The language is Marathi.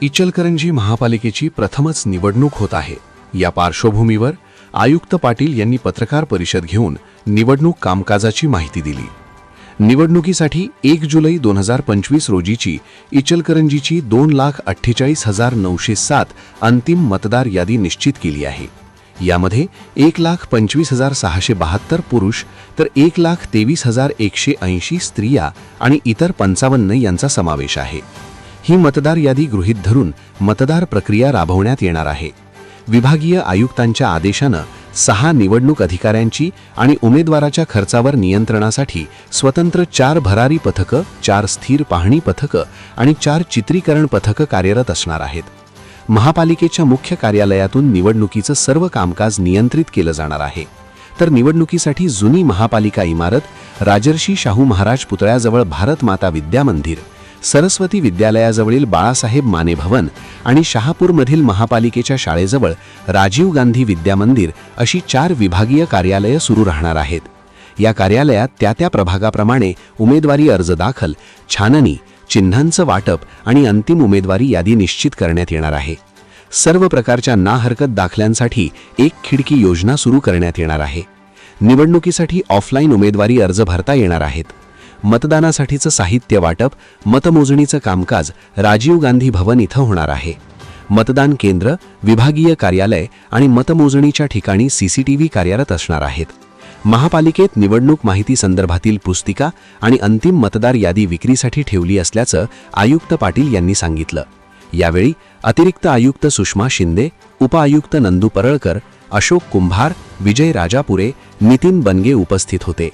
इचलकरंजी महापालिकेची प्रथमच निवडणूक होत आहे। या पार्श्वभूमीवर आयुक्त पाटील यांनी पत्रकार परिषद घेऊन निवडणूक कामकाजाची माहिती दिली। निवडणुकीसाठी 1 जुलै 2025 रोजीची इचलकरंजीची 2,48,907 अंतिम मतदार यादी निश्चित केली आहे। यामध्ये 1,25,672 पुरुष तर 1,23,180 स्त्रिया आणि इतर 55 यांचा समावेश आहे। ही मतदार यादी गृहीत धरून मतदार प्रक्रिया राबवण्यात येणार आहे। विभागीय आयुक्तांच्या आदेशानं 6 निवडणूक अधिकाऱ्यांची आणि उमेदवाराच्या खर्चावर नियंत्रणासाठी स्वतंत्र 4 भरारी पथकं, 4 स्थिर पाहणी पथकं आणि 4 चित्रीकरण पथकं कार्यरत असणार आहेत। महापालिकेच्या मुख्य कार्यालयातून निवडणुकीचं सर्व कामकाज नियंत्रित केलं जाणार आहे। तर निवडणुकीसाठी जुनी महापालिका इमारत, राजर्षी शाहू महाराज पुतळ्याजवळ भारत माता विद्या मंदिर, सरस्वती विद्यालयाजवळील बाळासाहेब माने भवन आणि शहापूरमधील महापालिकेच्या शाळेजवळ राजीव गांधी विद्या मंदिर अशी 4 विभागीय कार्यालये सुरू राहणार आहेत। या कार्यालयात त्या प्रभागाप्रमाणे उमेदवारी अर्ज दाखल, छाननी, चिन्हांचं वाटप आणि अंतिम उमेदवारी यादी निश्चित करण्यात येणार आहे। सर्व प्रकारच्या ना हरकत दाखल्यांसाठी एक खिडकी योजना सुरू करण्यात येणार आहे। निवडणुकीसाठी ऑफलाईन उमेदवारी अर्ज भरता येणार आहेत। मतदानासाठीचं साहित्य वाटप, मतमोजणीचं कामकाज राजीव गांधी भवन इथं होणार आहे। मतदान केंद्र, विभागीय कार्यालय आणि मतमोजणीच्या ठिकाणी सीसीटीव्ही कार्यरत असणार आहेत। महापालिकेत निवडणूक माहिती संदर्भातील पुस्तिका आणि अंतिम मतदार यादी विक्रीसाठी ठेवली असल्याचं आयुक्त पाटील यांनी सांगितलं। यावेळी अतिरिक्त आयुक्त सुषमा शिंदे, उपआयुक्त नंदू परळकर, अशोक कुंभार, विजय राजापुरे, नितीन बनगे उपस्थित होते।